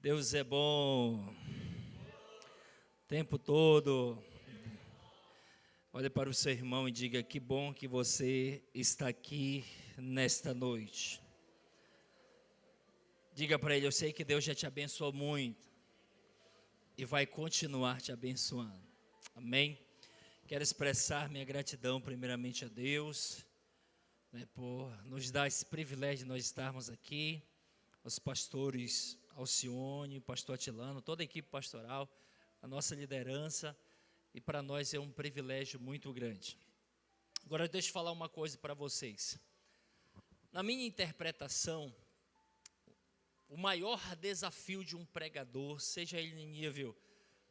Deus é bom o tempo todo. Olhe para o seu irmão e diga: que bom que você está aqui nesta noite. Diga para ele: eu sei que Deus já te abençoou muito e vai continuar te abençoando. Amém? Quero expressar minha gratidão primeiramente a Deus, por nos dar esse privilégio de nós estarmos aqui, aos pastores Alcione, pastor Atilano, toda a equipe pastoral, a nossa liderança, e para nós é um privilégio muito grande. Agora deixa eu falar uma coisa para vocês. Na minha interpretação, o maior desafio de um pregador, seja ele em nível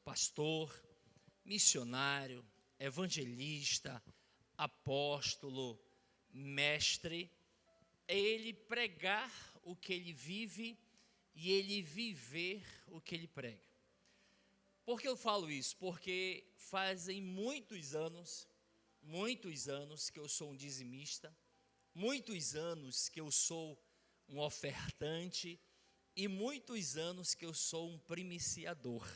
pastor, missionário, evangelista, apóstolo, mestre, é ele pregar o que ele vive e ele viver o que ele prega. Por que eu falo isso? Porque fazem muitos anos que eu sou um dizimista, muitos anos que eu sou um ofertante e muitos anos que eu sou um primiciador.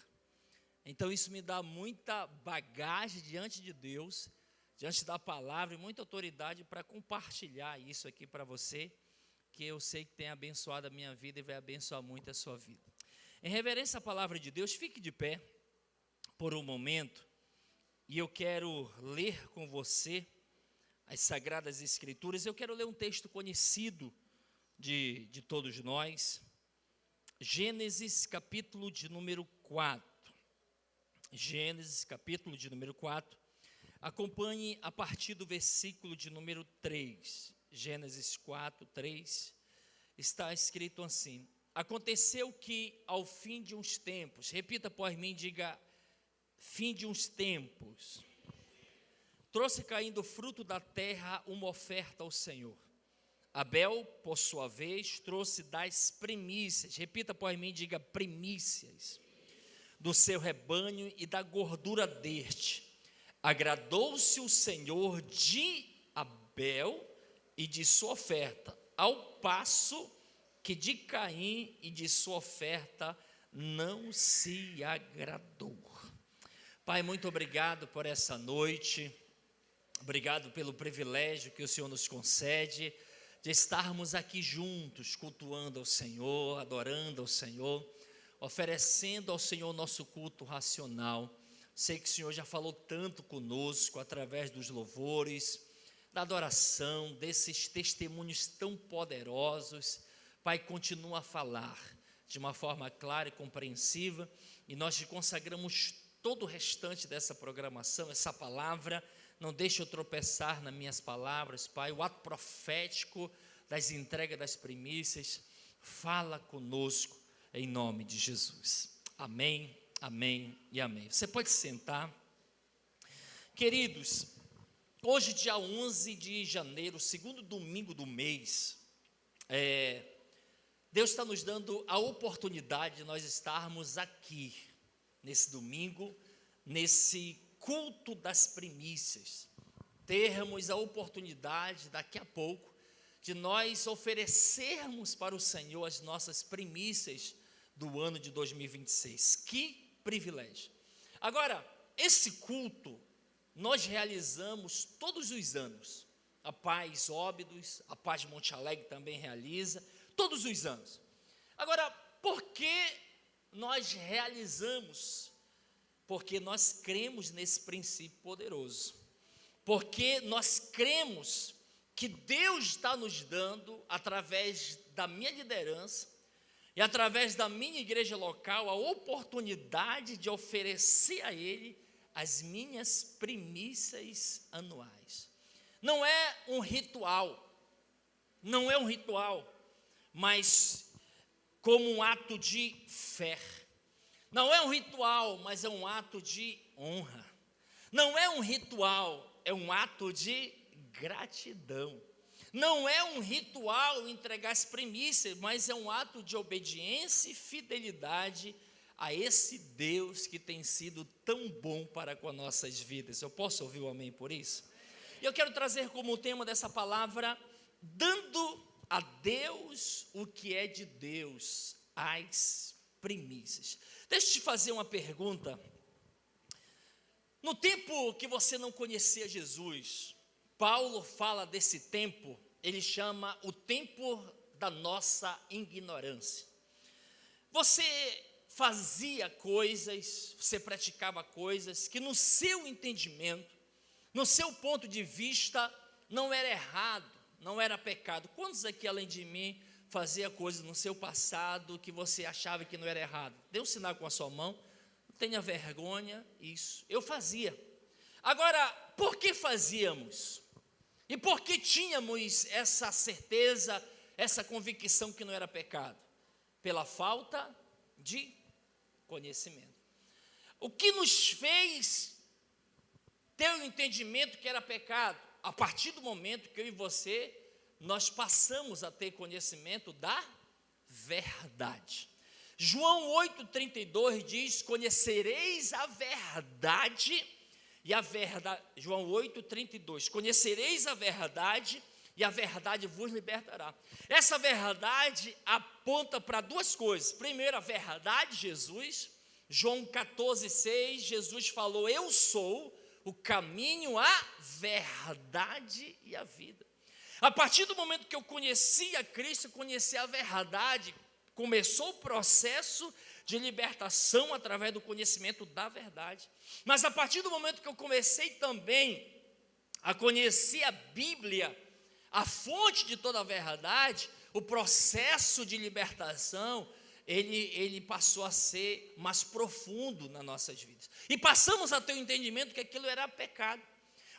Então isso me dá muita bagagem diante de Deus, diante da palavra, e muita autoridade para compartilhar isso aqui para você, que eu sei que tem abençoado a minha vida e vai abençoar muito a sua vida. Em reverência à palavra de Deus, fique de pé por um momento, e eu quero ler com você as Sagradas Escrituras. Eu quero ler um texto conhecido de todos nós, Gênesis capítulo de número 4. Gênesis capítulo de número 4, acompanhe a partir do versículo de número 3, Gênesis 4, 3, está escrito assim: aconteceu que ao fim de uns tempos, repita após mim, diga: fim de uns tempos, trouxe caindo fruto da terra uma oferta ao Senhor. Abel, por sua vez, trouxe das primícias, repita após mim, diga: primícias, do seu rebanho e da gordura deste. Agradou-se o Senhor de Abel e de sua oferta, ao passo que de Caim e de sua oferta não se agradou. Pai, muito obrigado por essa noite, obrigado pelo privilégio que o Senhor nos concede de estarmos aqui juntos, cultuando ao Senhor, adorando ao Senhor, oferecendo ao Senhor nosso culto racional. Sei que o Senhor já falou tanto conosco através dos louvores, da adoração, desses testemunhos tão poderosos. Pai, continua a falar de uma forma clara e compreensiva, e nós te consagramos todo o restante dessa programação, essa palavra. Não deixe eu tropeçar nas minhas palavras, Pai. O ato profético das entregas das primícias, fala conosco em nome de Jesus. Amém, amém e amém. Você pode sentar. Queridos, hoje, dia 11 de janeiro, segundo domingo do mês, Deus está nos dando a oportunidade de nós estarmos aqui, nesse domingo, nesse culto das primícias, termos a oportunidade, daqui a pouco, de nós oferecermos para o Senhor as nossas primícias do ano de 2026. Que privilégio! Agora, esse culto nós realizamos todos os anos. A Paz Óbidos, a Paz Monte Alegre também realiza, todos os anos. Agora, por que nós realizamos? Porque nós cremos nesse princípio poderoso. Porque nós cremos que Deus está nos dando, através da minha liderança e através da minha igreja local, a oportunidade de oferecer a Ele as minhas primícias anuais. Não é um ritual, mas como um ato de fé. Não é um ritual, mas é um ato de honra. Não é um ritual, é um ato de gratidão. Não é um ritual entregar as primícias, mas é um ato de obediência e fidelidade a esse Deus que tem sido tão bom para com as nossas vidas. Eu posso ouvir o amém por isso? E eu quero trazer como tema dessa palavra: dando a Deus o que é de Deus, as primícias. Deixa eu te fazer uma pergunta. No tempo que você não conhecia Jesus, Paulo fala desse tempo, ele chama o tempo da nossa ignorância. Você fazia coisas, você praticava coisas que no seu entendimento, no seu ponto de vista, não era errado, não era pecado. Quantos aqui, além de mim, fazia coisas no seu passado que você achava que não era errado? Dê um sinal com a sua mão, não tenha vergonha, isso. Eu fazia. Agora, por que fazíamos? E por que tínhamos essa certeza, essa convicção que não era pecado? Pela falta de conhecimento. O que nos fez ter o entendimento que era pecado? A partir do momento que eu e você, nós passamos a ter conhecimento da verdade. João 8,32 diz: conhecereis a verdade, e a verdade, João 8,32, conhecereis a verdade, e a verdade vos libertará. Essa verdade aponta para duas coisas. Primeiro, a verdade, Jesus. João 14,6, Jesus falou: eu sou o caminho, a verdade e a vida. A partir do momento que eu conheci a Cristo, conheci a verdade, começou o processo de libertação através do conhecimento da verdade. Mas a partir do momento que eu comecei também a conhecer a Bíblia, a fonte de toda a verdade, o processo de libertação, ele passou a ser mais profundo nas nossas vidas. E passamos a ter o entendimento que aquilo era pecado.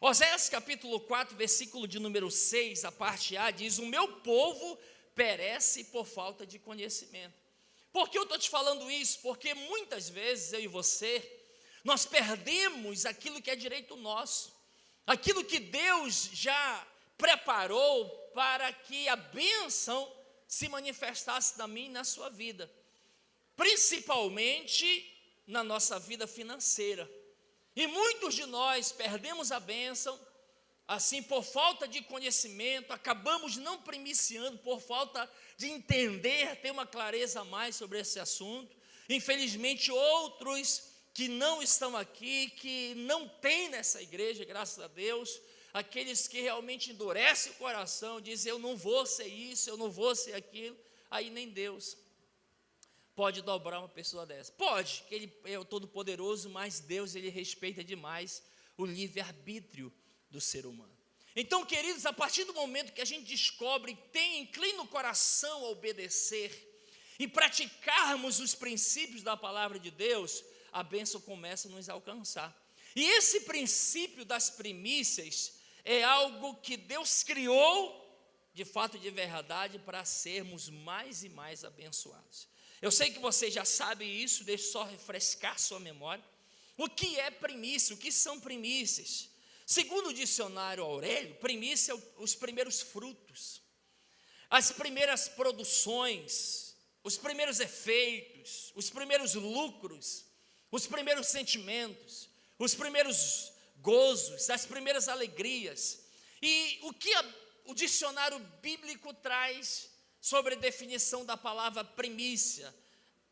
Oséias capítulo 4, versículo de número 6, a parte A, diz: o meu povo perece por falta de conhecimento. Por que eu estou te falando isso? Porque muitas vezes eu e você, nós perdemos aquilo que é direito nosso, aquilo que Deus já preparou para que a bênção se manifestasse na minha e na sua vida, principalmente na nossa vida financeira. E muitos de nós perdemos a bênção, assim, por falta de conhecimento, acabamos não primiciando, por falta de entender, ter uma clareza a mais sobre esse assunto. Infelizmente, outros que não estão aqui, que não têm nessa igreja, graças a Deus, aqueles que realmente endurecem o coração, dizem: eu não vou ser isso, eu não vou ser aquilo, aí nem Deus pode dobrar uma pessoa dessa. Pode, que Ele é o Todo-Poderoso, mas Deus, Ele respeita demais o livre-arbítrio do ser humano. Então, queridos, a partir do momento que a gente descobre, inclina o coração a obedecer e praticarmos os princípios da palavra de Deus, a bênção começa a nos alcançar. E esse princípio das primícias é algo que Deus criou, de fato, de verdade, para sermos mais e mais abençoados. Eu sei que você já sabe isso, deixa eu só refrescar sua memória. O que é primícia? O que são primícias? Segundo o dicionário Aurélio, primícia é os primeiros frutos, as primeiras produções, os primeiros efeitos, os primeiros lucros, os primeiros sentimentos, os primeiros gozos, as primeiras alegrias. E o que o dicionário bíblico traz sobre a definição da palavra primícia?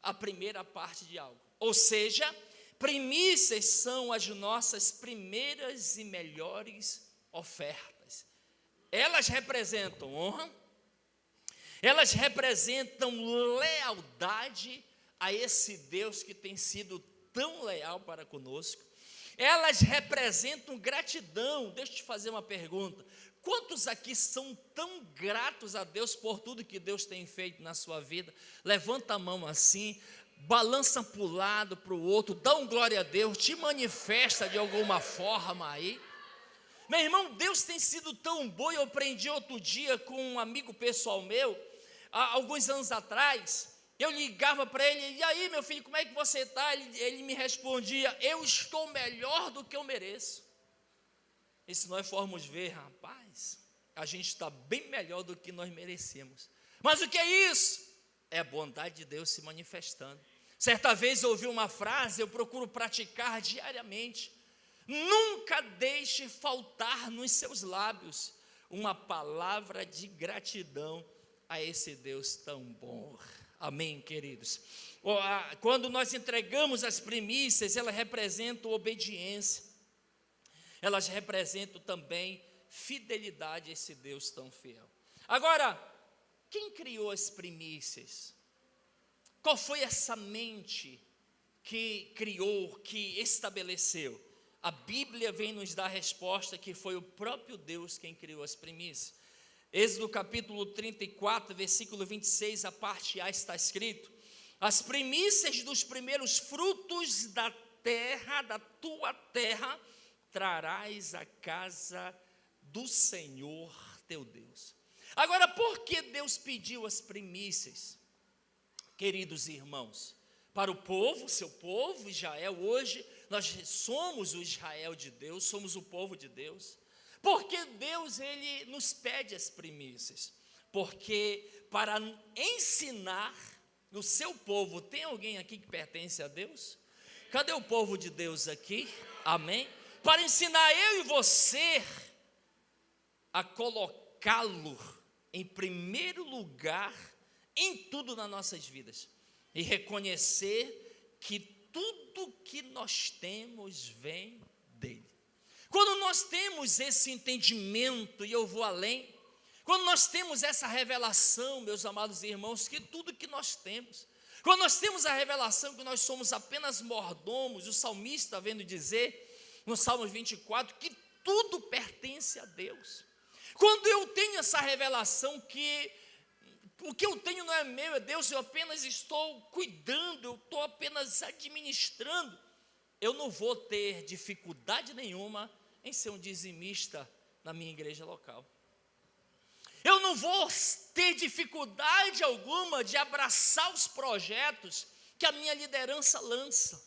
A primeira parte de algo. Ou seja, primícias são as nossas primeiras e melhores ofertas. Elas representam honra, elas representam lealdade a esse Deus que tem sido tão leal para conosco. Elas representam gratidão. Deixa eu te fazer uma pergunta: quantos aqui são tão gratos a Deus por tudo que Deus tem feito na sua vida? Levanta a mão assim, balança para um lado, para o outro, dá um glória a Deus, te manifesta de alguma forma aí. Meu irmão, Deus tem sido tão bom. Eu aprendi outro dia com um amigo pessoal meu, há alguns anos atrás. Eu ligava para ele: e aí, meu filho, como é que você está? Ele me respondia: eu estou melhor do que eu mereço. E se nós formos ver, rapaz, a gente está bem melhor do que nós merecemos. Mas o que é isso? É a bondade de Deus se manifestando. Certa vez eu ouvi uma frase, eu procuro praticar diariamente: nunca deixe faltar nos seus lábios uma palavra de gratidão a esse Deus tão bom. Amém, queridos? Quando nós entregamos as primícias, elas representam obediência, elas representam também fidelidade a esse Deus tão fiel. Agora, quem criou as primícias? Qual foi essa mente que criou, que estabeleceu? A Bíblia vem nos dar a resposta que foi o próprio Deus quem criou as primícias. Êxodo capítulo 34, versículo 26, a parte A está escrito: as primícias dos primeiros frutos da terra, da tua terra, trarás à casa do Senhor teu Deus. Agora, por que Deus pediu as primícias, queridos irmãos? Para o povo, seu povo, Israel, hoje nós somos o Israel de Deus, somos o povo de Deus. Porque Deus, Ele nos pede as primícias? Porque para ensinar o seu povo, tem alguém aqui que pertence a Deus? Cadê o povo de Deus aqui? Amém? Para ensinar eu e você a colocá-lo em primeiro lugar em tudo nas nossas vidas. E reconhecer que tudo que nós temos vem dele. Quando nós temos esse entendimento, e eu vou além, quando nós temos essa revelação, meus amados irmãos, que tudo que nós temos, quando nós temos a revelação que nós somos apenas mordomos, o salmista vendo dizer, no Salmo 24, que tudo pertence a Deus. Quando eu tenho essa revelação que o que eu tenho não é meu, é Deus, eu apenas estou cuidando, eu estou apenas administrando, eu não vou ter dificuldade nenhuma em ser um dizimista na minha igreja local. Eu não vou ter dificuldade alguma de abraçar os projetos que a minha liderança lança.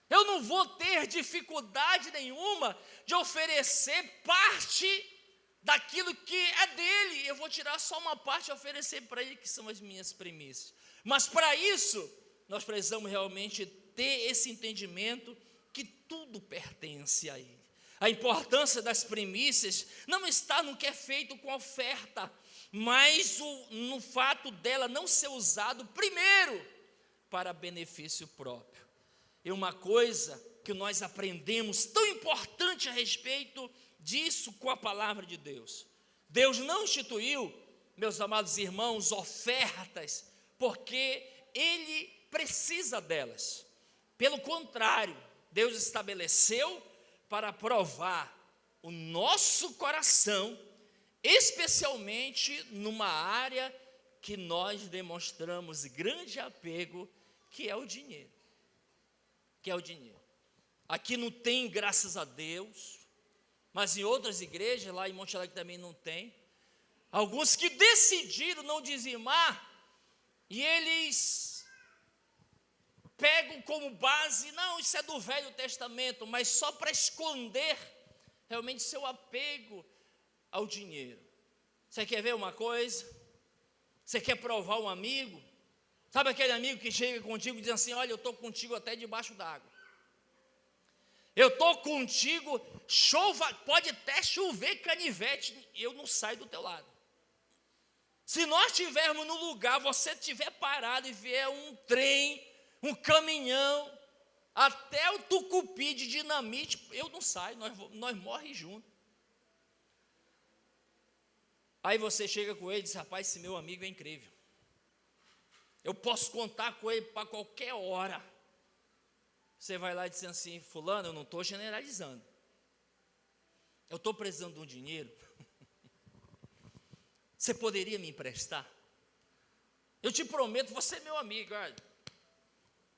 Eu não vou ter dificuldade nenhuma de oferecer parte daquilo que é dele. Eu vou tirar só uma parte e oferecer para ele, que são as minhas primícias. Mas para isso, nós precisamos realmente ter esse entendimento que tudo pertence a ele. A importância das primícias não está no que é feito com a oferta, mas no fato dela não ser usado primeiro para benefício próprio. E uma coisa que nós aprendemos tão importante a respeito disso com a palavra de Deus: Deus não instituiu, meus amados irmãos, ofertas porque ele precisa delas. Pelo contrário, Deus estabeleceu para provar o nosso coração, especialmente numa área que nós demonstramos grande apego, que é o dinheiro. Aqui não tem, graças a Deus, mas em outras igrejas, lá em Monte Alegre também não tem. Alguns que decidiram não dizimar, e eles pegam como base, não, isso é do Velho Testamento, mas só para esconder realmente seu apego ao dinheiro. Você quer ver uma coisa? Você quer provar um amigo? Sabe aquele amigo que chega contigo e diz assim: olha, eu estou contigo até debaixo d'água. Eu estou contigo, pode até chover canivete, eu não saio do teu lado. Se nós estivermos no lugar, você estiver parado e vier um trem, um caminhão, até o tucupi de dinamite, eu não saio, nós morremos juntos. Aí você chega com ele e diz: rapaz, esse meu amigo é incrível. Eu posso contar com ele para qualquer hora. Você vai lá e diz assim: fulano, eu não estou generalizando. Eu estou precisando de um dinheiro. Você poderia me emprestar? Eu te prometo, você é meu amigo. Olha,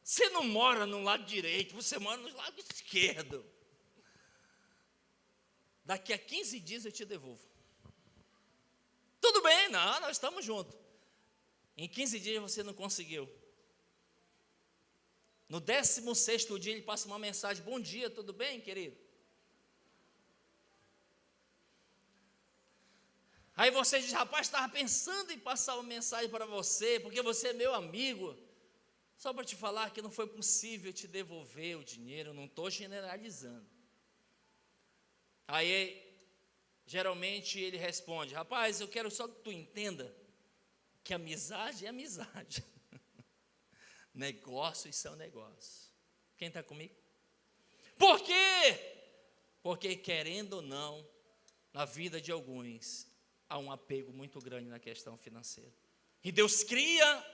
você não mora no lado direito, você mora no lado esquerdo. Daqui a 15 dias eu te devolvo. Tudo bem, não, nós estamos juntos. Em 15 dias você não conseguiu. No 16º dia ele passa uma mensagem: bom dia, tudo bem, querido? Aí você diz: rapaz, estava pensando em passar uma mensagem para você, porque você é meu amigo. Só para te falar que não foi possível te devolver o dinheiro, não estou generalizando. Aí, geralmente ele responde: rapaz, eu quero só que tu entenda que amizade é amizade. Negócios são negócios. Quem está comigo? Por quê? Porque, querendo ou não, na vida de alguns, há um apego muito grande na questão financeira. E Deus cria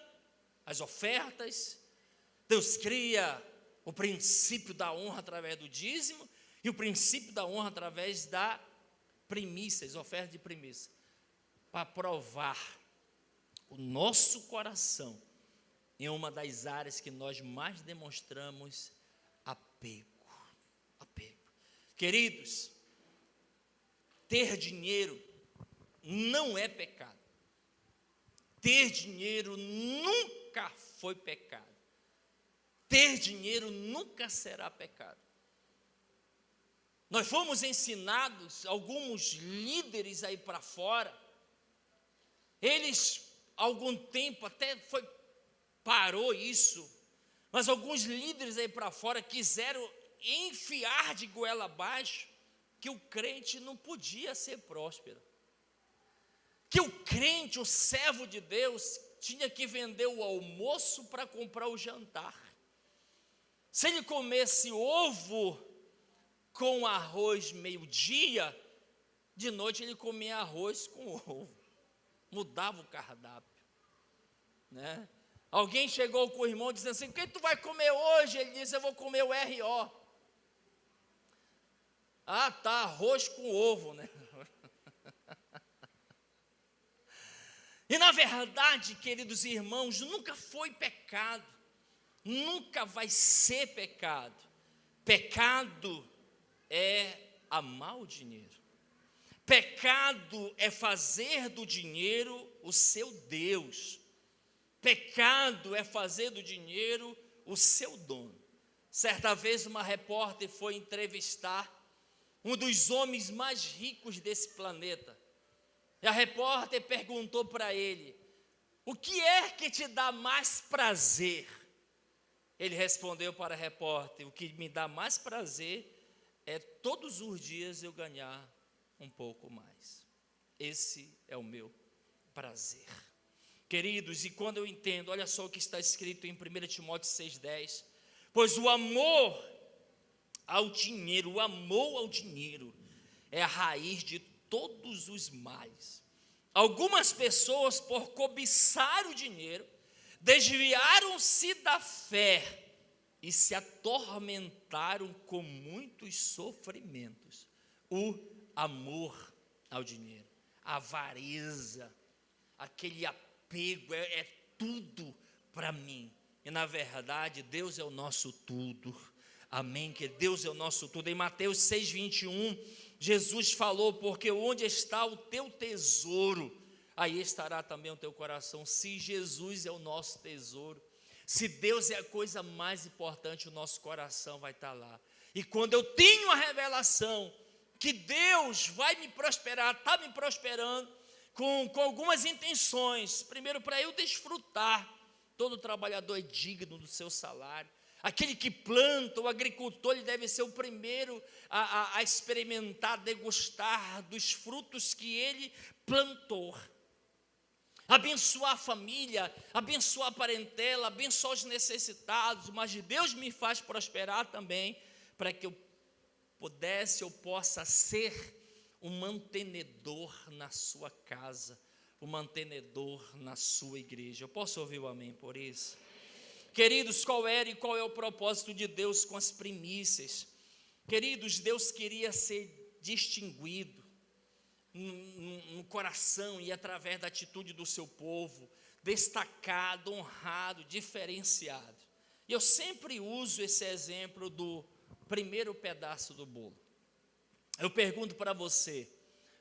as ofertas, Deus cria o princípio da honra através do dízimo e o princípio da honra através da primícias, oferta de primícia, para provar o nosso coração em uma das áreas que nós mais demonstramos apego. Queridos, ter dinheiro não é pecado. Ter dinheiro nunca foi pecado. Ter dinheiro nunca será pecado. Nós fomos ensinados, alguns líderes aí para fora, eles, algum tempo, até parou isso, mas alguns líderes aí para fora quiseram enfiar de goela abaixo que o crente não podia ser próspero. Que o crente, o servo de Deus, tinha que vender o almoço para comprar o jantar. Se ele comesse ovo com arroz meio-dia, de noite ele comia arroz com ovo. Mudava o cardápio, né? Alguém chegou com o irmão dizendo assim: o que tu vai comer hoje? Ele disse: eu vou comer o R.O. Ah, tá, arroz com ovo, né? E na verdade, queridos irmãos, nunca foi pecado, nunca vai ser pecado. Pecado é amar o dinheiro. Pecado é fazer do dinheiro o seu Deus. Pecado é fazer do dinheiro o seu dono. Certa vez uma repórter foi entrevistar um dos homens mais ricos desse planeta. E a repórter perguntou para ele: o que é que te dá mais prazer? Ele respondeu para a repórter: o que me dá mais prazer é todos os dias eu ganhar um pouco mais. Esse é o meu prazer. Queridos, e quando eu entendo, olha só o que está escrito em 1 Timóteo 6,10. Pois o amor ao dinheiro é a raiz de todos os males. Algumas pessoas, por cobiçar o dinheiro, desviaram-se da fé e se atormentaram com muitos sofrimentos. O amor ao dinheiro, a avareza, aquele apego, é tudo para mim. E na verdade, Deus é o nosso tudo. Amém? Que Deus é o nosso tudo. Em Mateus 6,21, Jesus falou: porque onde está o teu tesouro, aí estará também o teu coração. Se Jesus é o nosso tesouro, se Deus é a coisa mais importante, o nosso coração vai estar lá. E quando eu tenho a revelação que Deus vai me prosperar, está me prosperando, com algumas intenções. Primeiro, para eu desfrutar. Todo trabalhador é digno do seu salário. Aquele que planta, o agricultor, ele deve ser o primeiro a experimentar, a degustar dos frutos que ele plantou. Abençoar a família, abençoar a parentela, abençoar os necessitados, mas Deus me faz prosperar também, para que eu possa ser um mantenedor na sua casa, um mantenedor na sua igreja. Eu posso ouvir o amém por isso? Queridos, qual era e qual é o propósito de Deus com as primícias? Queridos, Deus queria ser distinguido no coração e através da atitude do seu povo, destacado, honrado, diferenciado. E eu sempre uso esse exemplo do primeiro pedaço do bolo. Eu pergunto para você: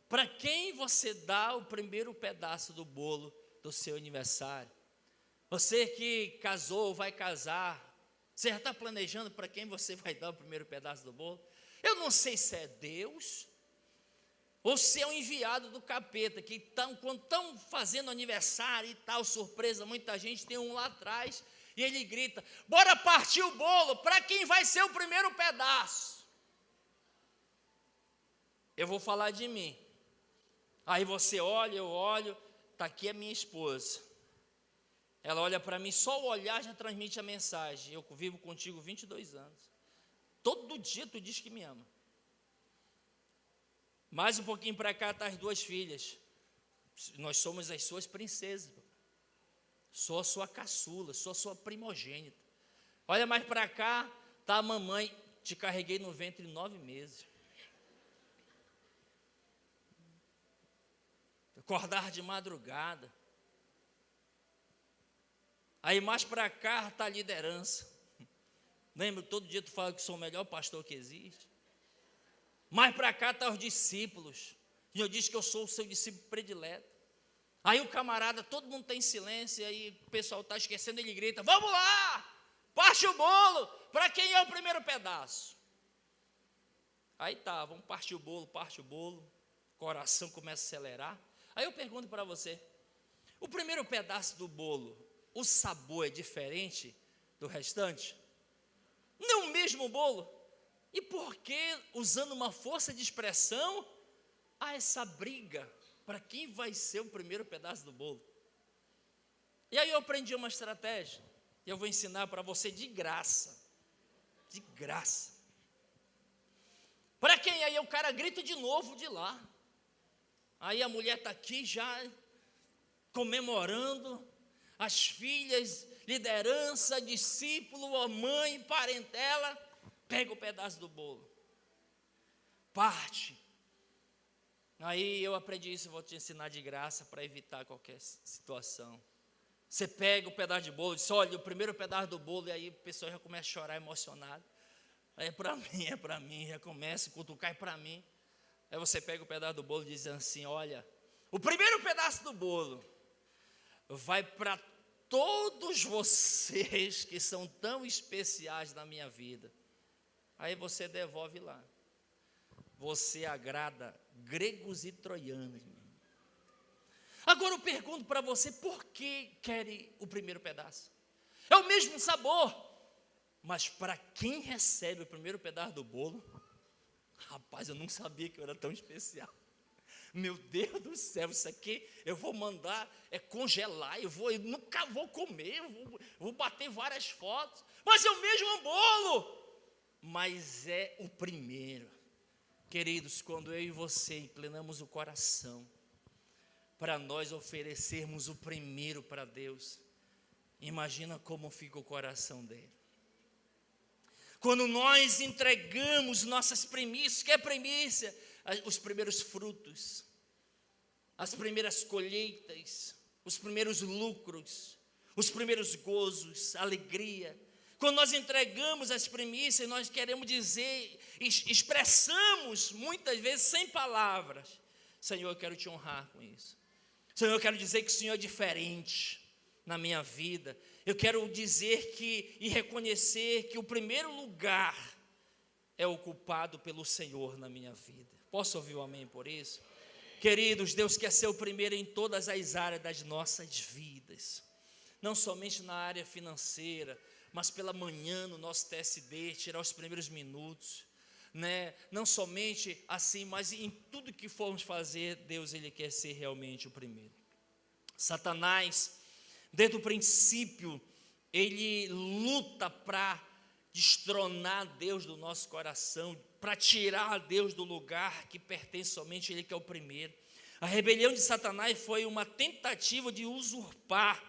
para quem você dá o primeiro pedaço do bolo do seu aniversário? Você que casou, vai casar, você já está planejando para quem você vai dar o primeiro pedaço do bolo? Eu não sei se é Deus ou se é um enviado do capeta, que quando estão fazendo aniversário e tal, surpresa, muita gente, tem um lá atrás, e ele grita: bora partir o bolo, para quem vai ser o primeiro pedaço? Eu vou falar de mim. Aí você olha, eu olho, está aqui a minha esposa. Ela olha para mim, só o olhar já transmite a mensagem. Eu vivo contigo 22 anos. Todo dia tu diz que me ama. Mais um pouquinho para cá tá as duas filhas. Nós somos as suas princesas. Sou a sua caçula, sou a sua primogênita. Olha mais para cá, tá a mamãe, te carreguei no ventre 9 meses. Acordar de madrugada. Aí mais para cá está a liderança. Lembra, todo dia tu fala que sou o melhor pastor que existe. Mais para cá está os discípulos. E eu disse que eu sou o seu discípulo predileto. Aí o camarada, todo mundo está em silêncio, e aí o pessoal está esquecendo, ele grita, vamos lá, parte o bolo, para quem é o primeiro pedaço? Aí tá, vamos partir o bolo, o coração começa a acelerar. Aí eu pergunto para você, o primeiro pedaço do bolo, o sabor é diferente do restante? Não o mesmo bolo? E por que, usando uma força de expressão, há essa briga para quem vai ser o primeiro pedaço do bolo? E aí eu aprendi uma estratégia, e eu vou ensinar para você de graça. De graça. Para quem? Aí o cara grita de novo de lá. Aí a mulher está aqui já comemorando, as filhas, liderança, discípulo, a mãe, parentela, pega o pedaço do bolo, parte. Aí eu aprendi isso, vou te ensinar de graça para evitar qualquer situação. Você pega o pedaço de bolo, diz, olha, o primeiro pedaço do bolo, e aí o pessoal já começa a chorar emocionado. É para mim, já começa a cutucar, é para mim. Aí você pega o pedaço do bolo e diz assim, olha, o primeiro pedaço do bolo vai para todos vocês que são tão especiais na minha vida. Aí você devolve lá. Você agrada gregos e troianos. Agora eu pergunto para você, por que querem o primeiro pedaço? É o mesmo sabor, mas para quem recebe o primeiro pedaço do bolo, rapaz, eu não sabia que eu era tão especial. Meu Deus do céu, isso aqui eu vou mandar congelar, eu nunca vou comer, vou bater várias fotos, mas é o mesmo bolo, mas é o primeiro. Queridos, quando eu e você inclinamos o coração para nós oferecermos o primeiro para Deus, imagina como fica o coração dele. Quando nós entregamos nossas primícias, que é primícia? Os primeiros frutos, as primeiras colheitas, os primeiros lucros, os primeiros gozos, alegria. Quando nós entregamos as primícias, nós queremos dizer, expressamos muitas vezes sem palavras, Senhor, eu quero te honrar com isso. Senhor, eu quero dizer que o Senhor é diferente na minha vida. Eu quero dizer e reconhecer que o primeiro lugar é ocupado pelo Senhor na minha vida. Posso ouvir um amém por isso? Queridos, Deus quer ser o primeiro em todas as áreas das nossas vidas. Não somente na área financeira, mas pela manhã no nosso TSD, tirar os primeiros minutos, né? Não somente assim, mas em tudo que formos fazer, Deus ele quer ser realmente o primeiro. Satanás, desde o princípio, ele luta para destronar Deus do nosso coração, para tirar Deus do lugar que pertence somente a Ele, que é o primeiro. A rebelião de Satanás foi uma tentativa de usurpar,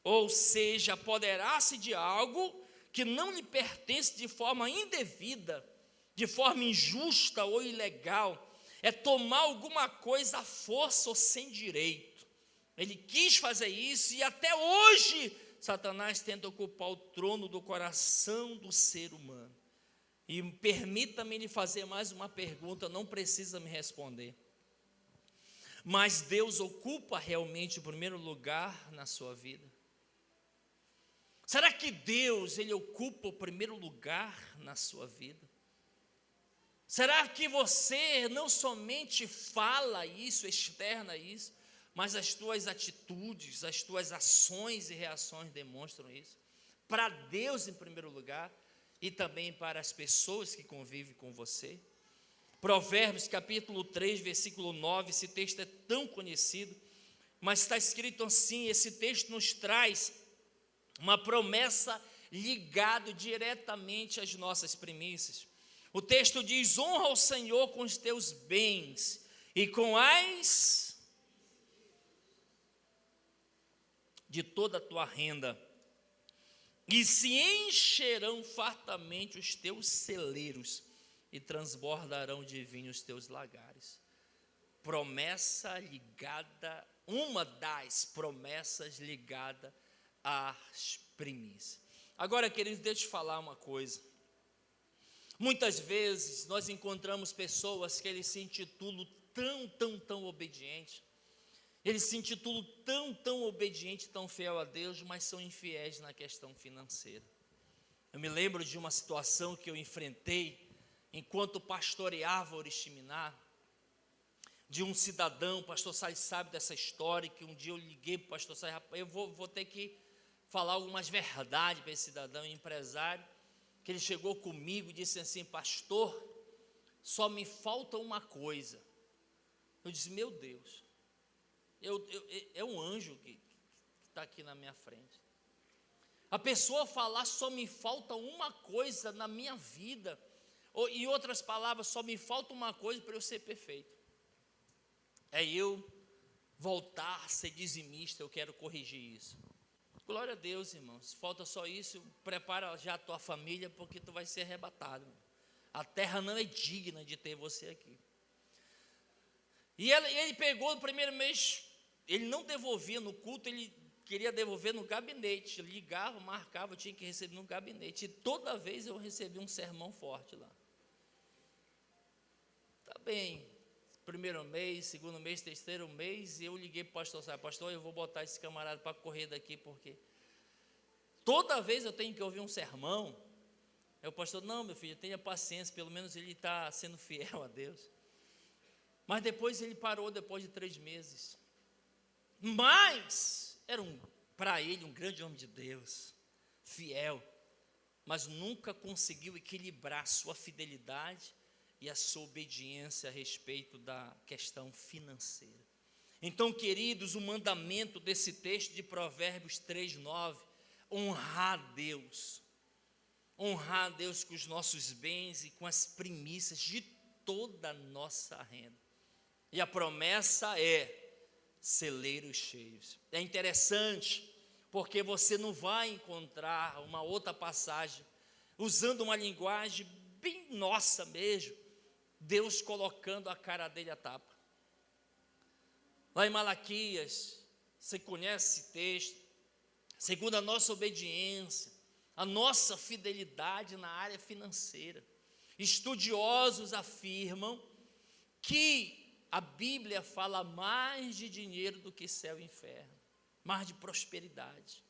ou seja, apoderar-se de algo que não lhe pertence de forma indevida, de forma injusta ou ilegal, é tomar alguma coisa à força ou sem direito. Ele quis fazer isso e até hoje Satanás tenta ocupar o trono do coração do ser humano. E permita-me lhe fazer mais uma pergunta, não precisa me responder. Mas Deus ocupa realmente o primeiro lugar na sua vida? Será que Deus, ele ocupa o primeiro lugar na sua vida? Será que você não somente fala isso, externa isso, mas as tuas atitudes, as tuas ações e reações demonstram isso? Para Deus em primeiro lugar e também para as pessoas que convivem com você. Provérbios capítulo 3, versículo 9, esse texto é tão conhecido. mas está escrito assim, esse texto nos traz uma promessa ligada diretamente às nossas primícias. O texto diz: honra o Senhor com os teus bens e com as de toda a tua renda, e se encherão fartamente os teus celeiros, e transbordarão de vinho os teus lagares. Promessa ligada, uma das promessas ligada às primícias. Agora, queridos, deixa eu te falar uma coisa. Muitas vezes nós encontramos pessoas que eles se intitulam tão obedientes. Eles se intitulam tão obediente, tão fiel a Deus, mas são infiéis na questão financeira. Eu me lembro de uma situação que eu enfrentei enquanto pastoreava Oriximiná, de um cidadão. O pastor Salles sabe dessa história, que um dia eu liguei para o pastor Salles: rapaz, eu vou ter que falar algumas verdades para esse cidadão, empresário, que ele chegou comigo e disse assim: pastor, só me falta uma coisa. Eu disse: meu Deus, é um anjo que está aqui na minha frente. A pessoa falar: só me falta uma coisa na minha vida, ou, em outras palavras, só me falta uma coisa para eu ser perfeito. É eu voltar a ser dizimista. Eu quero corrigir isso. Glória a Deus, irmãos. Falta só isso. Prepara já a tua família, porque tu vai ser arrebatado. A terra não é digna de ter você aqui. E ele pegou no primeiro mês, ele não devolvia no culto, ele queria devolver no gabinete. Ligava, marcava, eu tinha que receber no gabinete. E toda vez eu recebi um sermão forte lá. Tá bem. Primeiro mês, segundo mês, terceiro mês, e eu liguei para o pastor Salles: pastor, eu vou botar esse camarada para correr daqui, porque toda vez eu tenho que ouvir um sermão. Aí o pastor: não, meu filho, tenha paciência, pelo menos ele está sendo fiel a Deus. Mas depois ele parou, depois de 3 meses. Mas era para ele um grande homem de Deus, fiel, mas nunca conseguiu equilibrar sua fidelidade e a sua obediência a respeito da questão financeira. Então, queridos, o mandamento desse texto de Provérbios 3:9, honrar a Deus com os nossos bens e com as primícias de toda a nossa renda. E a promessa é celeiros cheios. É interessante, porque você não vai encontrar uma outra passagem usando uma linguagem bem nossa mesmo, Deus colocando a cara dele à tapa. Lá em Malaquias, você conhece esse texto, segundo a nossa obediência, a nossa fidelidade na área financeira. Estudiosos afirmam que a Bíblia fala mais de dinheiro do que céu e inferno, mais de prosperidade.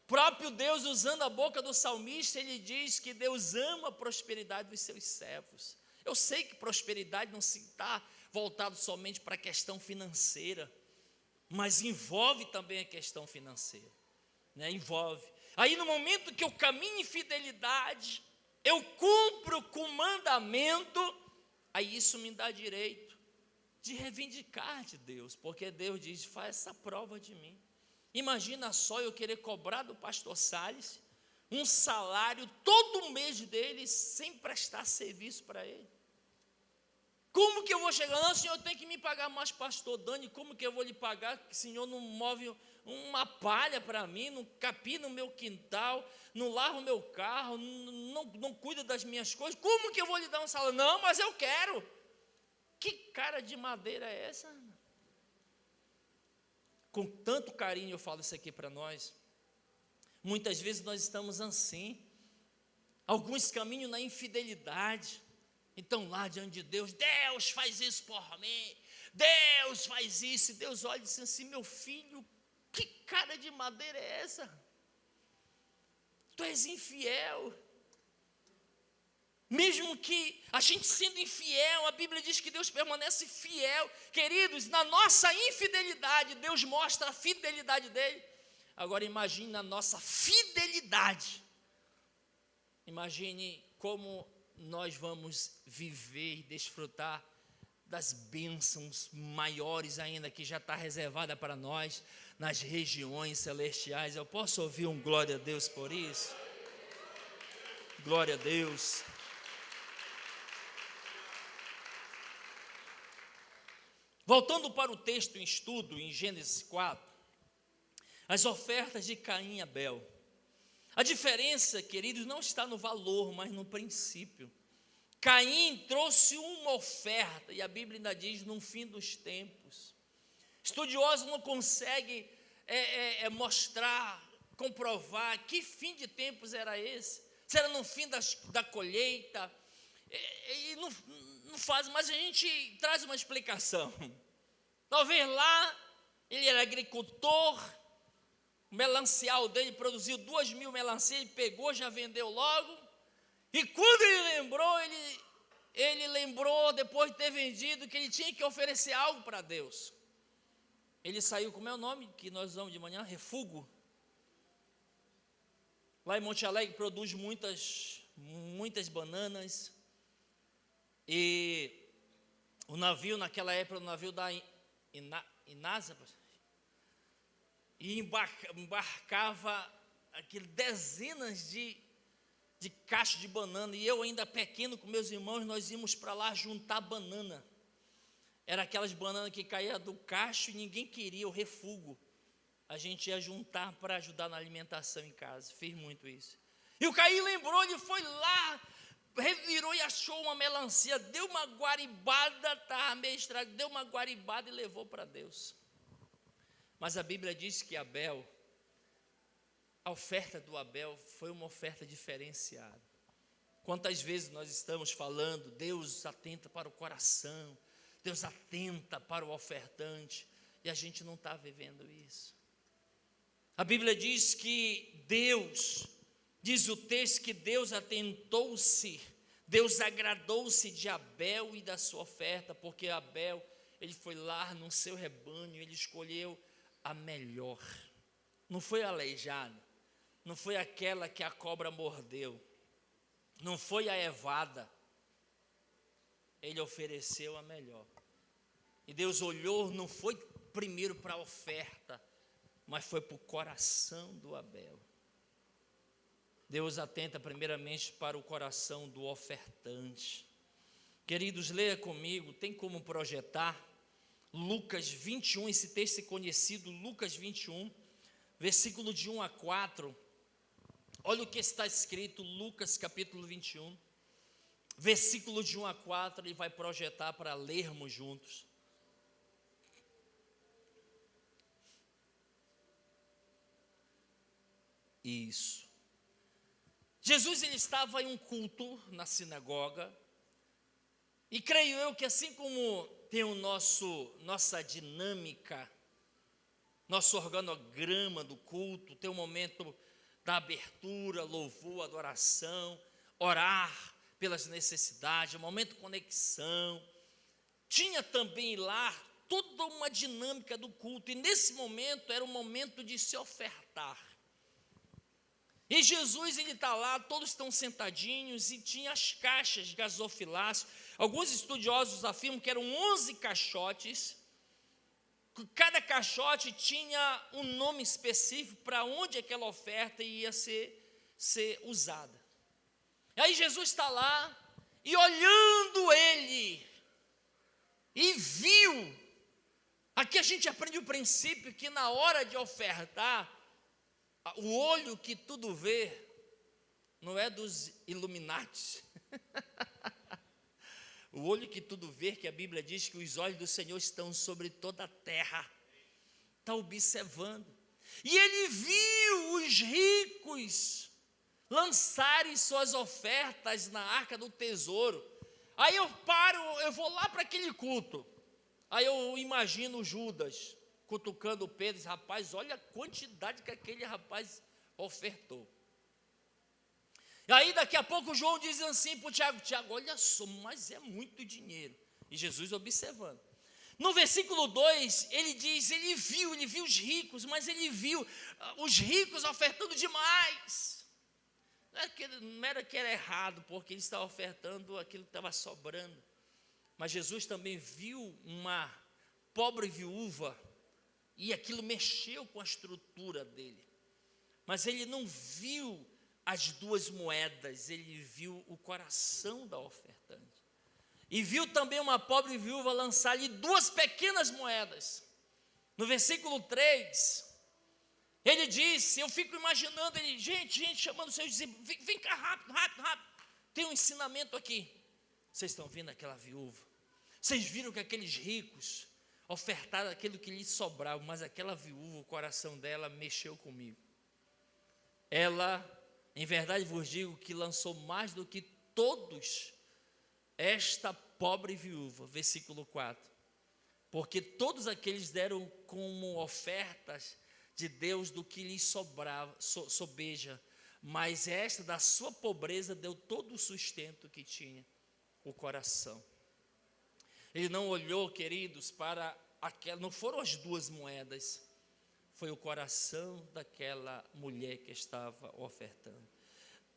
Próprio Deus, usando a boca do salmista, ele diz que Deus ama a prosperidade dos seus servos. Eu sei que prosperidade não se está voltado somente para a questão financeira, mas envolve também a questão financeira, né? Envolve. Aí no momento que eu caminho em fidelidade, eu cumpro com o mandamento, aí isso me dá direito de reivindicar de Deus, porque Deus diz: faz essa prova de mim. Imagina só eu querer cobrar do pastor Salles um salário todo mês dele sem prestar serviço para ele. Como que eu vou chegar? Não, senhor, tem que me pagar mais, pastor Dani. Como que eu vou lhe pagar? Que o senhor não move uma palha para mim, não capina o meu quintal, não lava o meu carro, não cuida das minhas coisas. Como que eu vou lhe dar um salário? Não, mas eu quero. Que cara de madeira é essa? Com tanto carinho eu falo isso aqui para nós. Muitas vezes nós estamos assim. Alguns caminham na infidelidade. Então lá diante de Deus: Deus faz isso por mim, Deus faz isso. E Deus olha e diz assim: meu filho, que cara de madeira é essa? Tu és infiel. Mesmo que a gente sendo infiel, a Bíblia diz que Deus permanece fiel. Queridos, na nossa infidelidade, Deus mostra a fidelidade dele. Agora imagine na nossa fidelidade. Imagine como nós vamos viver e desfrutar das bênçãos maiores ainda que já está reservada para nós nas regiões celestiais. Eu posso ouvir um glória a Deus por isso? Glória a Deus. Voltando para o texto em estudo, em Gênesis 4, as ofertas de Caim e Abel. A diferença, queridos, não está no valor, mas no princípio. Caim trouxe uma oferta, e a Bíblia ainda diz, no fim dos tempos. Estudiosos não conseguem mostrar, comprovar que fim de tempos era esse. Se era no fim da colheita, e não faz, mas a gente traz uma explicação. Talvez lá, ele era agricultor, o melancial dele produziu 2.000 melancias, ele pegou, já vendeu logo. E quando ele lembrou, depois de ter vendido, que ele tinha que oferecer algo para Deus. Ele saiu, como é o nome que nós usamos de manhã? Refúgio. Lá em Monte Alegre produz muitas bananas. E o navio, naquela época, o navio da Inasa, e embarcava dezenas de cachos de banana, e eu ainda pequeno com meus irmãos, nós íamos para lá juntar banana. Era aquelas bananas que caía do cacho e ninguém queria, o refúgio. A gente ia juntar para ajudar na alimentação em casa, fiz muito isso. E o Caim lembrou, ele foi lá, revirou e achou uma melancia, deu uma guaribada, estava meio estragado, deu uma guaribada e levou para Deus. Mas a Bíblia diz que a oferta do Abel foi uma oferta diferenciada. Quantas vezes nós estamos falando, Deus atenta para o coração, Deus atenta para o ofertante, e a gente não está vivendo isso. A Bíblia diz que diz o texto que Deus atentou-se, Deus agradou-se de Abel e da sua oferta, porque Abel, ele foi lá no seu rebanho, ele escolheu a melhor. Não foi aleijada, não foi aquela que a cobra mordeu, não foi a evada, ele ofereceu a melhor. E Deus olhou, não foi primeiro para a oferta, mas foi para o coração do Abel. Deus atenta primeiramente para o coração do ofertante. Queridos, leia comigo, tem como projetar Lucas 21, esse texto é conhecido, Lucas 21, versículo de 1 a 4. Olha o que está escrito, Lucas capítulo 21, versículo de 1 a 4, ele vai projetar para lermos juntos. Isso. Jesus, ele estava em um culto na sinagoga, e creio eu que assim como tem nossa dinâmica, nosso organograma do culto, tem o momento da abertura, louvor, adoração, orar pelas necessidades, o momento de conexão, tinha também lá toda uma dinâmica do culto, e nesse momento era o momento de se ofertar. E Jesus, ele está lá, todos estão sentadinhos, e tinha as caixas de gasofilácio. Alguns estudiosos afirmam que eram 11 caixotes. Cada caixote tinha um nome específico para onde aquela oferta ia ser usada. E aí Jesus está lá, e olhando ele, e viu. Aqui a gente aprende o princípio que na hora de ofertar, o olho que tudo vê, não é dos Illuminati. O olho que tudo vê, que a Bíblia diz que os olhos do Senhor estão sobre toda a terra, está observando. E ele viu os ricos lançarem suas ofertas na arca do tesouro. Aí eu vou lá para aquele culto. Aí eu imagino Judas cutucando Pedro, diz, rapaz, olha a quantidade que aquele rapaz ofertou. E aí daqui a pouco João diz assim para o Tiago, olha só, mas é muito dinheiro. E Jesus observando. No versículo 2, ele diz, ele viu os ricos, mas ele viu os ricos ofertando demais. Não era que era errado, porque ele estava ofertando aquilo que estava sobrando. Mas Jesus também viu uma pobre viúva e aquilo mexeu com a estrutura dele. Mas ele não viu as duas moedas, ele viu o coração da ofertante. E viu também uma pobre viúva lançar-lhe 2 pequenas moedas. No versículo 3, ele disse, eu fico imaginando, ele, gente chamando seus discípulos, vem cá rápido. Tem um ensinamento aqui. Vocês estão vendo aquela viúva? Vocês viram que aqueles ricos ofertaram aquilo que lhes sobrava, mas aquela viúva, o coração dela mexeu comigo. Ela, em verdade vos digo, que lançou mais do que todos esta pobre viúva, versículo 4. Porque todos aqueles deram como ofertas de Deus do que lhes sobrava, sobeja, mas esta da sua pobreza deu todo o sustento que tinha o coração. Ele não olhou, queridos, para aquela, não foram as 2 moedas, foi o coração daquela mulher que estava ofertando.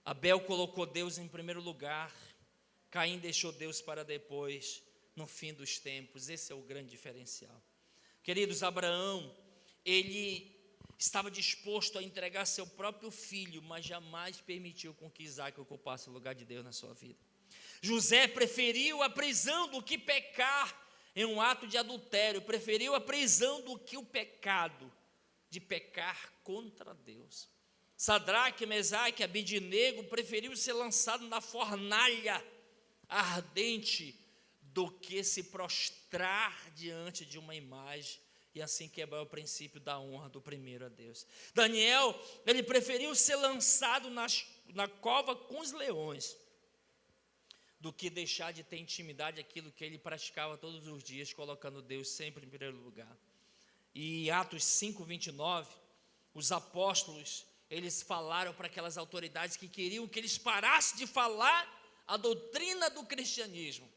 Abel colocou Deus em primeiro lugar, Caim deixou Deus para depois, no fim dos tempos. Esse é o grande diferencial. Queridos, Abraão, ele estava disposto a entregar seu próprio filho, mas jamais permitiu com que Isaac ocupasse o lugar de Deus na sua vida. José preferiu a prisão do que pecar em um ato de adultério, preferiu a prisão do que o pecado de pecar contra Deus. Sadraque, Mesaque, Abednego preferiu ser lançado na fornalha ardente do que se prostrar diante de uma imagem e assim quebrar o princípio da honra do primeiro a Deus. Daniel, ele preferiu ser lançado na cova com os leões do que deixar de ter intimidade aquilo que ele praticava todos os dias, colocando Deus sempre em primeiro lugar. E em Atos 5:29, os apóstolos, eles falaram para aquelas autoridades que queriam que eles parassem de falar a doutrina do cristianismo.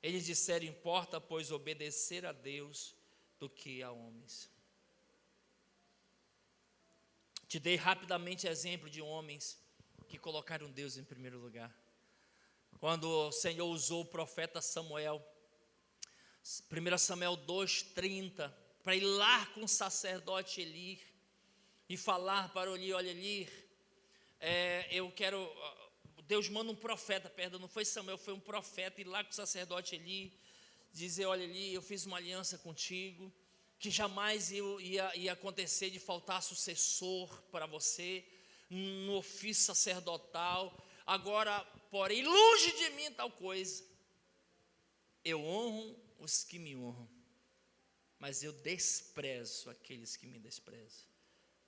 Eles disseram, importa, pois, obedecer a Deus do que a homens. Te dei rapidamente exemplo de homens que colocaram Deus em primeiro lugar. Quando o Senhor usou o profeta Samuel, 1 Samuel 2:30, para ir lá com o sacerdote Eli e falar para Eli, olha Eli, Deus manda um profeta, perdão, não foi Samuel, foi um profeta, ir lá com o sacerdote Eli, dizer, olha Eli, eu fiz uma aliança contigo, que jamais ia acontecer de faltar sucessor para você, no ofício sacerdotal, agora, porém, longe de mim tal coisa, eu honro os que me honram, mas eu desprezo aqueles que me desprezam.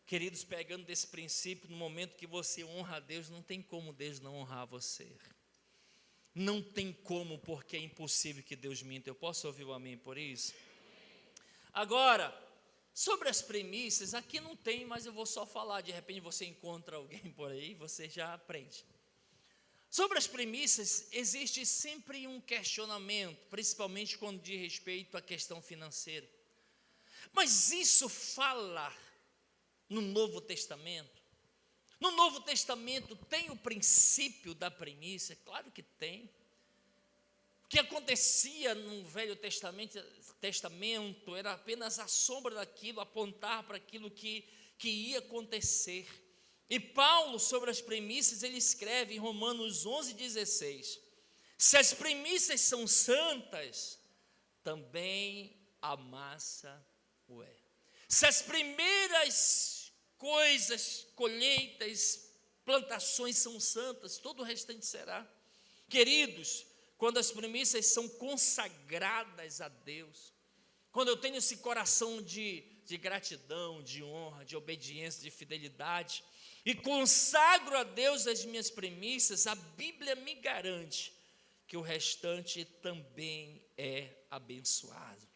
Queridos, pegando desse princípio, no momento que você honra a Deus, não tem como Deus não honrar você. Não tem como, porque é impossível que Deus minta. Eu posso ouvir o amém por isso? Agora, sobre as premissas, aqui não tem, mas eu vou só falar. De repente você encontra alguém por aí, você já aprende. Sobre as premissas, existe sempre um questionamento, principalmente quando diz respeito à questão financeira. Mas isso fala no Novo Testamento? No Novo Testamento tem o princípio da premissa? Claro que tem. O que acontecia no Velho Testamento era apenas a sombra daquilo, apontar para aquilo que ia acontecer. E Paulo, sobre as premissas, ele escreve em Romanos 11:16, se as premissas são santas, também a massa o é. Se as primeiras coisas, colheitas, plantações são santas, todo o restante será. Queridos, quando as premissas são consagradas a Deus, quando eu tenho esse coração de gratidão, de honra, de obediência, de fidelidade, e consagro a Deus as minhas premissas, a Bíblia me garante que o restante também é abençoado.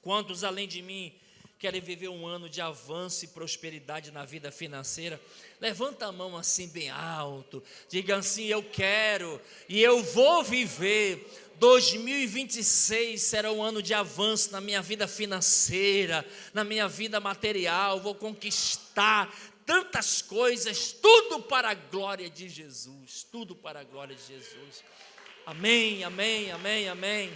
Quantos, além de mim, querem viver um ano de avanço e prosperidade na vida financeira? Levanta a mão assim bem alto, diga assim, eu quero e eu vou viver. 2026 será um ano de avanço na minha vida financeira, na minha vida material, vou conquistar tantas coisas, tudo para a glória de Jesus, tudo para a glória de Jesus. Amém, amém, amém, amém.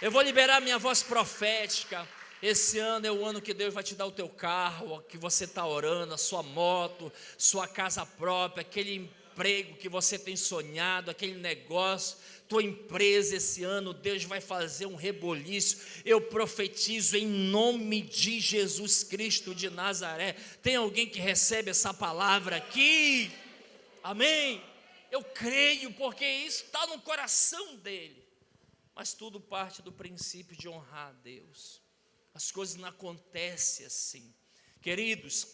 Eu vou liberar minha voz profética. Esse ano é o ano que Deus vai te dar o teu carro, que você está orando, a sua moto, sua casa própria, aquele emprego que você tem sonhado, aquele negócio, tua empresa. Esse ano Deus vai fazer um reboliço. Eu profetizo em nome de Jesus Cristo de Nazaré. Tem alguém que recebe essa palavra aqui? Amém? Eu creio, porque isso está no coração dele. Mas tudo parte do princípio de honrar a Deus. As coisas não acontecem assim. Queridos,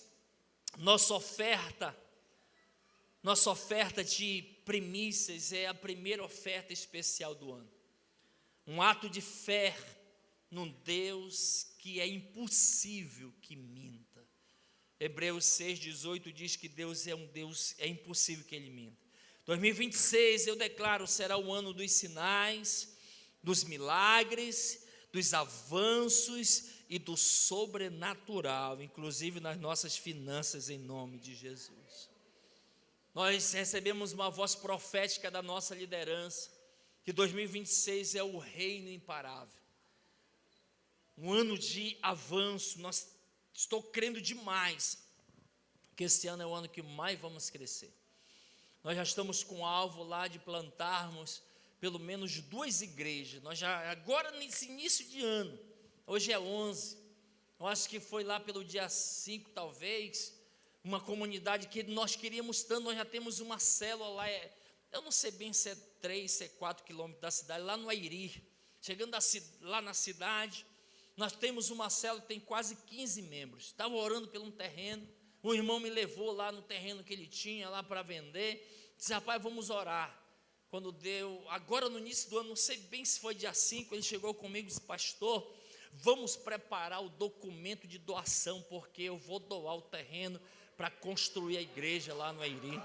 nossa oferta de primícias é a primeira oferta especial do ano. Um ato de fé num Deus que é impossível que minta. Hebreus 6,18 diz que Deus é um Deus, é impossível que Ele minta. 2026, eu declaro, será o ano dos sinais, dos milagres, dos avanços e do sobrenatural, inclusive nas nossas finanças, em nome de Jesus. Nós recebemos uma voz profética da nossa liderança, que 2026 é o reino imparável, um ano de avanço. Estou crendo demais que esse ano é o ano que mais vamos crescer. Nós já estamos com o alvo lá de plantarmos pelo menos 2 igrejas. Nós já, agora nesse início de ano, hoje é 11, eu acho que foi lá pelo dia 5 talvez, uma comunidade que nós queríamos tanto. Nós já temos uma célula lá, eu não sei bem se é 3, se é 4 quilômetros da cidade, lá no Airi. Chegando lá na cidade, nós temos uma célula que tem quase 15 membros. Estava orando por um terreno, um irmão me levou lá no terreno que ele tinha lá para vender, disse: rapaz, vamos orar. Quando deu, agora no início do ano, não sei bem se foi dia 5, ele chegou comigo e disse: pastor, vamos preparar o documento de doação, porque eu vou doar o terreno para construir a igreja lá no Airi.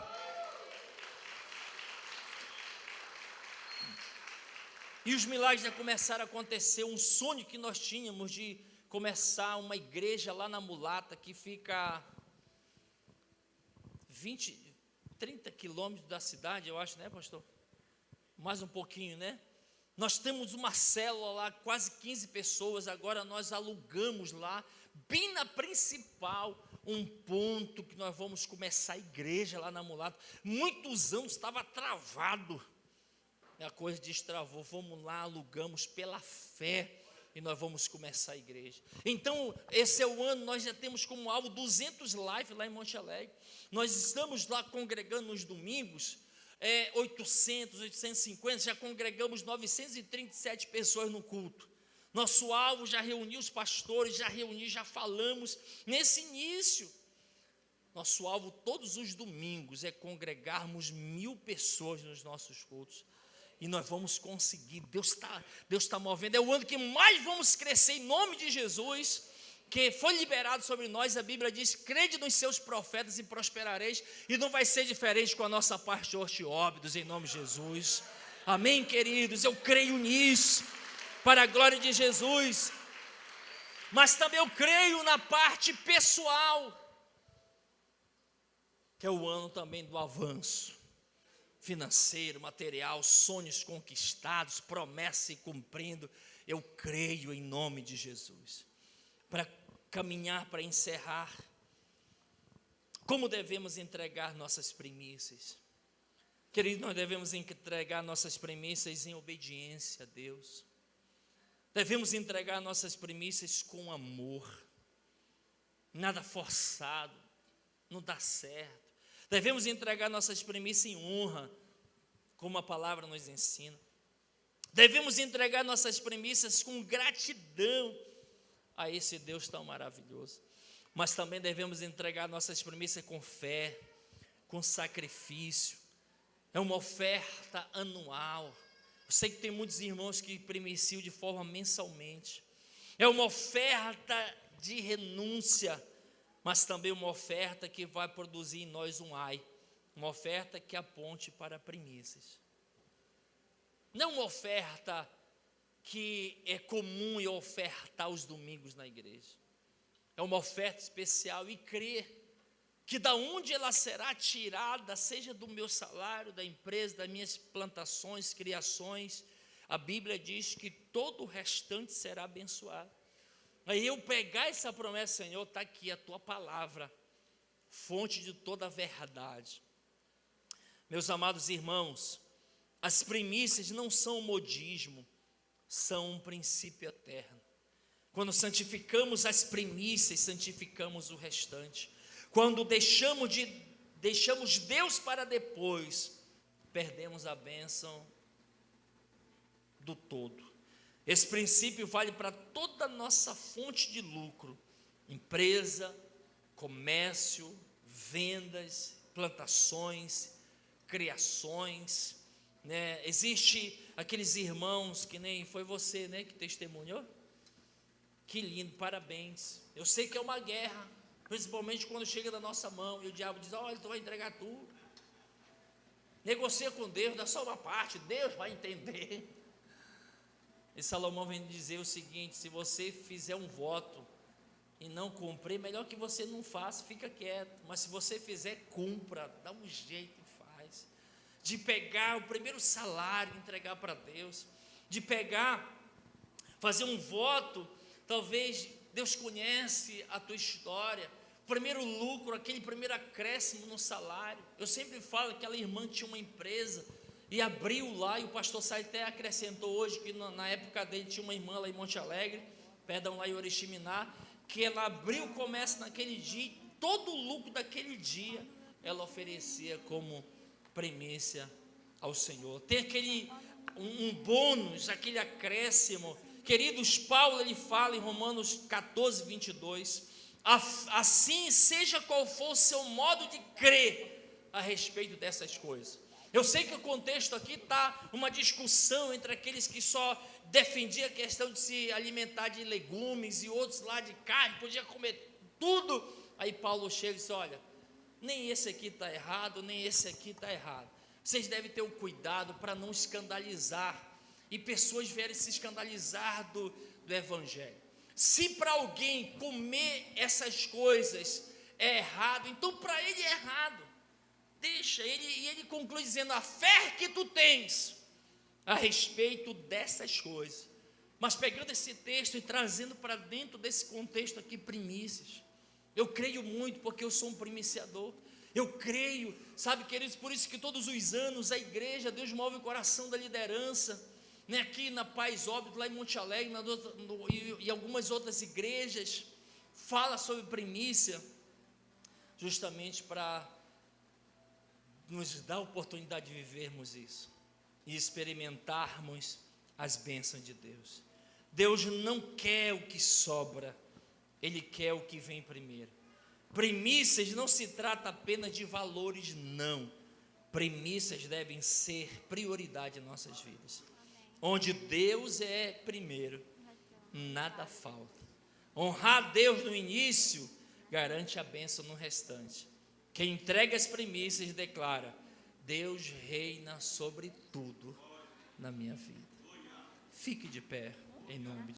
E os milagres já começaram a acontecer. Um sonho que nós tínhamos de começar uma igreja lá na Mulata, que fica 30 quilômetros da cidade, eu acho, né, pastor? Mais um pouquinho, né? Nós temos uma célula lá, quase 15 pessoas. Agora nós alugamos lá, bem na principal, um ponto que nós vamos começar a igreja lá na Mulata. Muitos anos estava travado, a coisa destravou. Vamos lá, alugamos pela fé e nós vamos começar a igreja. Então esse é o ano. Nós já temos como alvo 200 lives lá em Monte Alegre. Nós estamos lá congregando nos domingos, 800, 850, já congregamos 937 pessoas no culto. Nosso alvo, já reuniu os pastores, já falamos nesse início. Nosso alvo todos os domingos é congregarmos 1000 pessoas nos nossos cultos. E nós vamos conseguir. Deus está movendo. É o ano que mais vamos crescer em nome de Jesus, que foi liberado sobre nós. A Bíblia diz: crede nos seus profetas e prosperareis. E não vai ser diferente com a nossa parte de óbidos, em nome de Jesus. Amém, queridos? Eu creio nisso, para a glória de Jesus. Mas também eu creio na parte pessoal, que é o ano também do avanço financeiro, material, sonhos conquistados, promessas se cumprindo. Eu creio em nome de Jesus. Para caminhar, para encerrar, como devemos entregar nossas primícias? Queridos, nós devemos entregar nossas primícias em obediência a Deus. Devemos entregar nossas primícias com amor, nada forçado, não dá certo. Devemos entregar nossas primícias em honra, como a palavra nos ensina. Devemos entregar nossas primícias com gratidão a esse Deus tão maravilhoso. Mas também devemos entregar nossas primícias com fé, com sacrifício. É uma oferta anual. Eu sei que tem muitos irmãos que primiciam de forma mensalmente. É uma oferta de renúncia, mas também uma oferta que vai produzir em nós um ai. Uma oferta que aponte para primícias. Não uma oferta que é comum eu ofertar aos domingos na igreja. É uma oferta especial, e crer que da onde ela será tirada, seja do meu salário, da empresa, das minhas plantações, criações, a Bíblia diz que todo o restante será abençoado. Aí eu pegar essa promessa, Senhor, está aqui a tua palavra, fonte de toda a verdade. Meus amados irmãos, as primícias não são um modismo, são um princípio eterno. Quando santificamos as primícias, santificamos o restante. Quando deixamos Deus para depois, perdemos a bênção do todo. Esse princípio vale para toda a nossa fonte de lucro: empresa, comércio, vendas, plantações, criações, né? Existe aqueles irmãos que nem foi você, né, que testemunhou. Que lindo, parabéns. Eu sei que é uma guerra, principalmente quando chega da nossa mão e o diabo diz: olha, tu vai entregar tudo. Negocia com Deus, dá só uma parte, Deus vai entender. E Salomão vem dizer o seguinte: se você fizer um voto e não cumprir, melhor que você não faça, fica quieto. Mas se você fizer, cumpra, dá um jeito e faz. De pegar o primeiro salário e entregar para Deus. De pegar, fazer um voto, talvez Deus conhece a tua história. Primeiro lucro, aquele primeiro acréscimo no salário. Eu sempre falo que aquela irmã tinha uma empresa e abriu lá, e o pastor Sai até acrescentou hoje que na época dele tinha uma irmã lá em Monte Alegre, perdão, lá em Oriximiná, que ela abriu o comércio naquele dia, e todo o lucro daquele dia ela oferecia como primícia ao Senhor. Tem aquele um bônus, aquele acréscimo. Queridos, Paulo ele fala em Romanos 14, 22, assim seja qual for o seu modo de crer a respeito dessas coisas. Eu sei que o contexto aqui está uma discussão entre aqueles que só defendiam a questão de se alimentar de legumes e outros lá de carne, podia comer tudo. Aí Paulo chega e diz: olha, nem esse aqui está errado, nem esse aqui está errado. Vocês devem ter o cuidado para não escandalizar, e pessoas vierem se escandalizar do Evangelho. Se para alguém comer essas coisas é errado, então para ele é errado. Deixa ele, e ele conclui dizendo: a fé que tu tens a respeito dessas coisas. Mas pegando esse texto e trazendo para dentro desse contexto aqui, primícias, eu creio muito, porque eu sou um primiciador. Eu creio, sabe, queridos, por isso que todos os anos a igreja, Deus move o coração da liderança, né, aqui na Paz Óbito, lá em Monte Alegre, e algumas outras igrejas, fala sobre primícia, justamente para nos dar a oportunidade de vivermos isso e experimentarmos as bênçãos de Deus. Deus não quer o que sobra, Ele quer o que vem primeiro. Primícias não se trata apenas de valores, não. Primícias devem ser prioridade em nossas vidas. Onde Deus é primeiro, nada falta. Honrar a Deus no início garante a bênção no restante. Quem entrega as primícias declara: Deus reina sobre tudo na minha vida. Fique de pé, em nome de